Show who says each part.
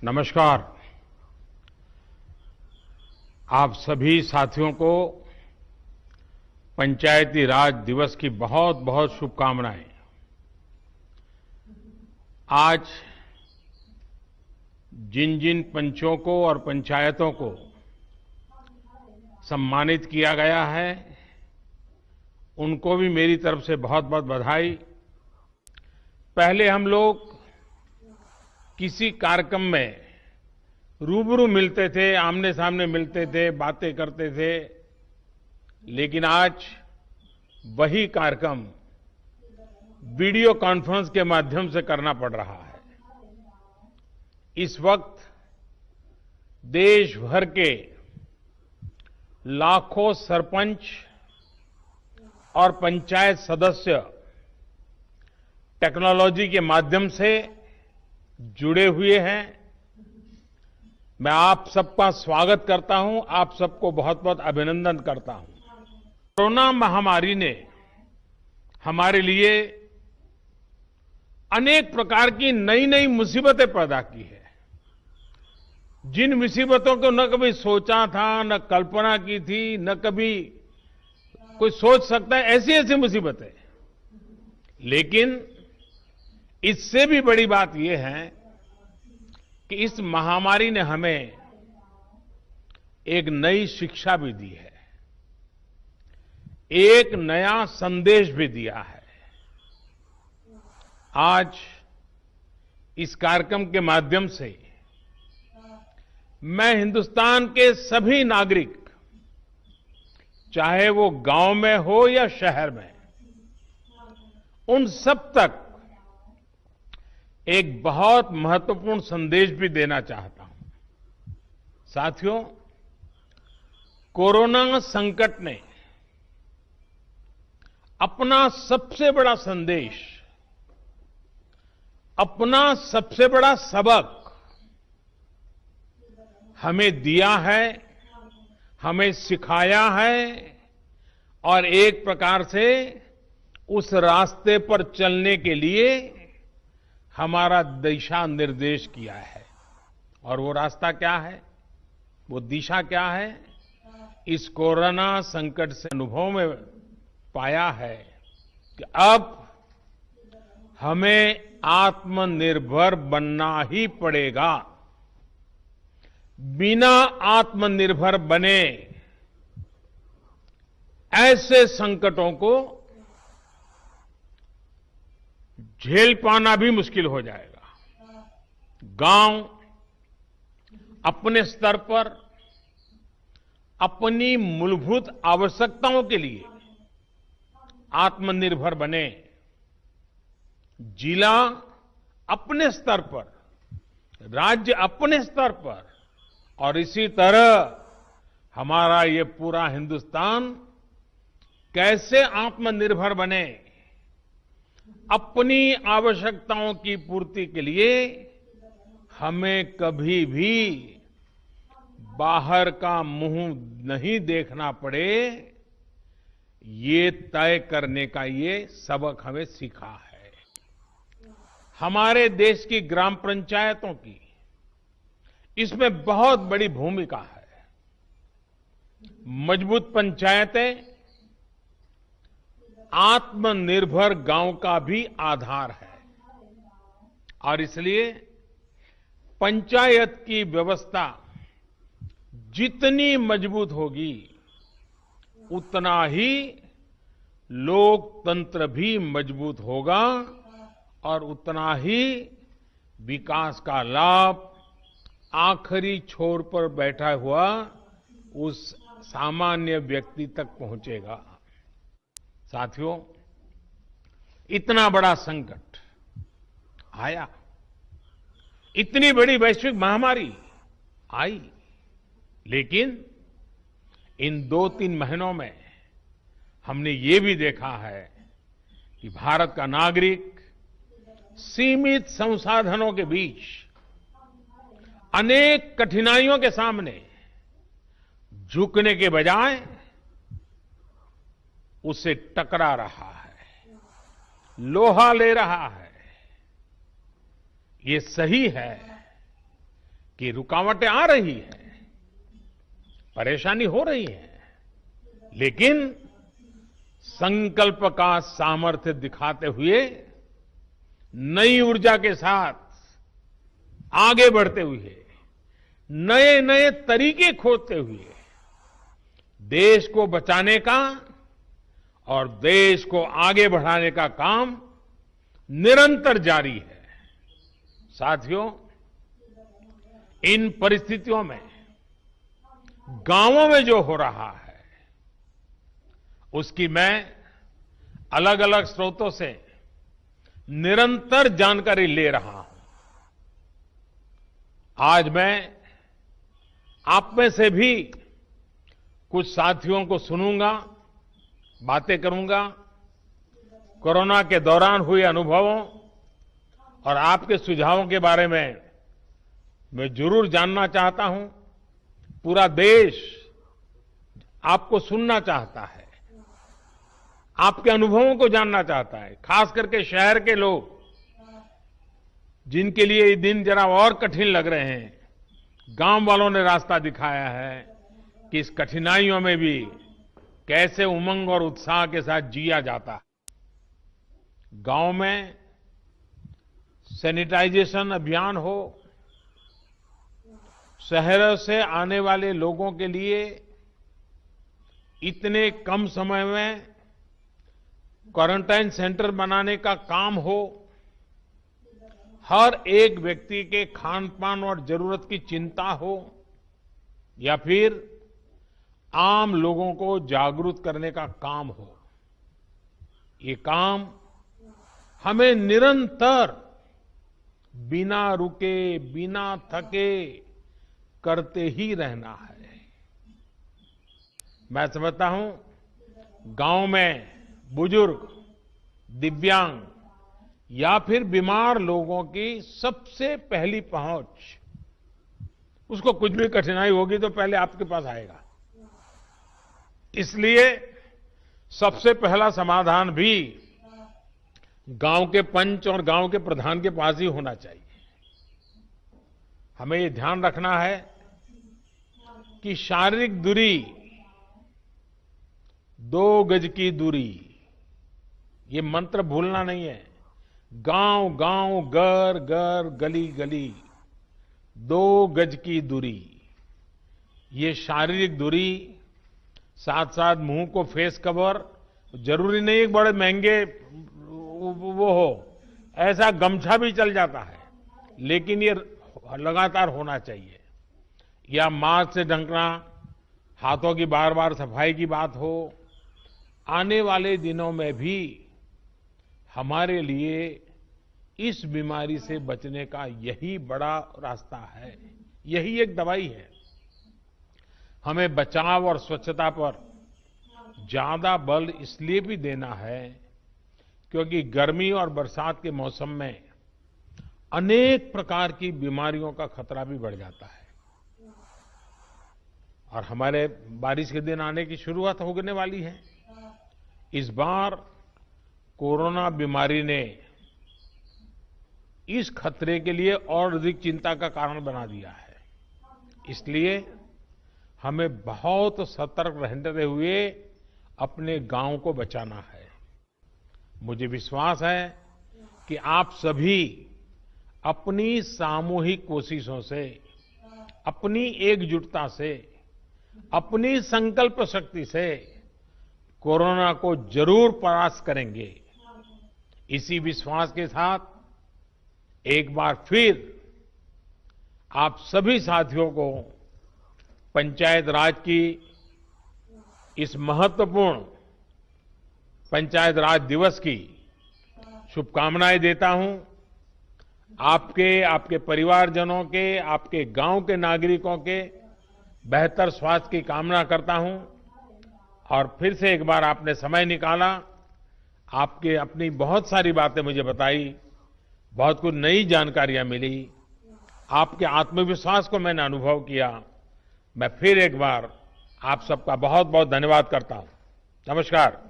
Speaker 1: नमस्कार। आप सभी साथियों को पंचायती राज दिवस की बहुत बहुत शुभकामनाएं। आज जिन जिन पंचों को और पंचायतों को सम्मानित किया गया है, उनको भी मेरी तरफ से बहुत बहुत बधाई। पहले हम लोग किसी कार्यक्रम में रूबरू मिलते थे, आमने सामने मिलते थे, बातें करते थे, लेकिन आज वही कार्यक्रम वीडियो कॉन्फ्रेंस के माध्यम से करना पड़ रहा है। इस वक्त देश भर के लाखों सरपंच और पंचायत सदस्य टेक्नोलॉजी के माध्यम से जुड़े हुए हैं। मैं आप सबका स्वागत करता हूं, आप सबको बहुत बहुत अभिनंदन करता हूं। कोरोना महामारी ने हमारे लिए अनेक प्रकार की नई नई मुसीबतें पैदा की है। जिन मुसीबतों को न कभी सोचा था, न कल्पना की थी, न कभी कोई सोच सकता है, ऐसी ऐसी मुसीबतें। लेकिन इससे भी बड़ी बात यह है कि इस महामारी ने हमें एक नई शिक्षा भी दी है, एक नया संदेश भी दिया है। आज इस कार्यक्रम के माध्यम से मैं हिंदुस्तान के सभी नागरिक, चाहे वो गांव में हो या शहर में, उन सब तक एक बहुत महत्वपूर्ण संदेश भी देना चाहता हूं। साथियों, कोरोना संकट ने अपना सबसे बड़ा संदेश, अपना सबसे बड़ा सबक हमें दिया है, हमें सिखाया है और एक प्रकार से उस रास्ते पर चलने के लिए हमारा दिशा निर्देश किया है। और वो रास्ता क्या है, वो दिशा क्या है, इस कोरोना संकट से अनुभव में पाया है कि अब हमें आत्मनिर्भर बनना ही पड़ेगा। बिना आत्मनिर्भर बने ऐसे संकटों को झेल पाना भी मुश्किल हो जाएगा। गांव अपने स्तर पर अपनी मूलभूत आवश्यकताओं के लिए आत्मनिर्भर बने, जिला अपने स्तर पर, राज्य अपने स्तर पर, और इसी तरह हमारा ये पूरा हिंदुस्तान कैसे आत्मनिर्भर बने, अपनी आवश्यकताओं की पूर्ति के लिए हमें कभी भी बाहर का मुंह नहीं देखना पड़े, ये तय करने का ये सबक हमें सीखा है। हमारे देश की ग्राम पंचायतों की इसमें बहुत बड़ी भूमिका है। मजबूत पंचायतें आत्मनिर्भर गांव का भी आधार है और इसलिए पंचायत की व्यवस्था जितनी मजबूत होगी, उतना ही लोकतंत्र भी मजबूत होगा और उतना ही विकास का लाभ आखिरी छोर पर बैठा हुआ उस सामान्य व्यक्ति तक पहुंचेगा। साथियों, इतना बड़ा संकट आया, इतनी बड़ी वैश्विक महामारी आई, लेकिन इन 2-3 महीनों में हमने ये भी देखा है कि भारत का नागरिक सीमित संसाधनों के बीच अनेक कठिनाइयों के सामने झुकने के बजाय उससे टकरा रहा है, लोहा ले रहा है। ये सही है कि रुकावटें आ रही हैं, परेशानी हो रही है, लेकिन संकल्प का सामर्थ्य दिखाते हुए नई ऊर्जा के साथ आगे बढ़ते हुए नए नए तरीके खोजते हुए देश को बचाने का और देश को आगे बढ़ाने का काम निरंतर जारी है। साथियों, इन परिस्थितियों में गांवों में जो हो रहा है उसकी मैं अलग अलग स्रोतों से निरंतर जानकारी ले रहा हूं। आज मैं आप में से भी कुछ साथियों को सुनूंगा, बातें करूंगा, कोरोना के दौरान हुए अनुभवों और आपके सुझावों के बारे में मैं जरूर जानना चाहता हूं। पूरा देश आपको सुनना चाहता है, आपके अनुभवों को जानना चाहता है, खास करके शहर के लोग जिनके लिए ये दिन जरा और कठिन लग रहे हैं। गांव वालों ने रास्ता दिखाया है कि इस कठिनाइयों में भी कैसे उमंग और उत्साह के साथ जिया जाता है। गांव में सैनिटाइजेशन अभियान हो, शहरों से आने वाले लोगों के लिए इतने कम समय में क्वारंटाइन सेंटर बनाने का काम हो, हर एक व्यक्ति के खान पान और जरूरत की चिंता हो, या फिर आम लोगों को जागरूक करने का काम हो, ये काम हमें निरंतर बिना रुके, बिना थके करते ही रहना है। मैं समझता हूं गांव में बुजुर्ग, दिव्यांग या फिर बीमार लोगों की सबसे पहली पहुंच, उसको कुछ भी कठिनाई होगी तो पहले आपके पास आएगा। इसलिए सबसे पहला समाधान भी गांव के पंच और गांव के प्रधान के पास ही होना चाहिए। हमें ये ध्यान रखना है कि शारीरिक दूरी, 2 गज की दूरी, ये मंत्र भूलना नहीं है। गांव गांव, घर घर, गली गली, 2 गज की दूरी, ये शारीरिक दूरी, साथ साथ मुंह को फेस कवर, जरूरी नहीं एक बड़े महंगे वो हो, ऐसा गमछा भी चल जाता है, लेकिन ये लगातार होना चाहिए। या मास्क से ढकना, हाथों की बार बार सफाई की बात हो। आने वाले दिनों में भी हमारे लिए इस बीमारी से बचने का यही बड़ा रास्ता है, यही एक दवाई है। हमें बचाव और स्वच्छता पर ज्यादा बल इसलिए भी देना है क्योंकि गर्मी और बरसात के मौसम में अनेक प्रकार की बीमारियों का खतरा भी बढ़ जाता है। और हमारे बारिश के दिन आने की शुरुआत होने वाली है। इस बार कोरोना बीमारी ने इस खतरे के लिए और अधिक चिंता का कारण बना दिया है। इसलिए हमें बहुत सतर्क रहते हुए अपने गांव को बचाना है। मुझे विश्वास है कि आप सभी अपनी सामूहिक कोशिशों से, अपनी एकजुटता से, अपनी संकल्प शक्ति से कोरोना को जरूर परास्त करेंगे। इसी विश्वास के साथ एक बार फिर आप सभी साथियों को पंचायत राज की इस महत्वपूर्ण पंचायत राज दिवस की शुभकामनाएं देता हूं। आपके परिवारजनों के, आपके गांव के नागरिकों के बेहतर स्वास्थ्य की कामना करता हूं। और फिर से एक बार आपने समय निकाला, आपके अपनी बहुत सारी बातें मुझे बताई, बहुत कुछ नई जानकारियां मिली, आपके आत्मविश्वास को मैंने अनुभव किया। मैं फिर एक बार आप सबका बहुत बहुत धन्यवाद करता हूं। नमस्कार।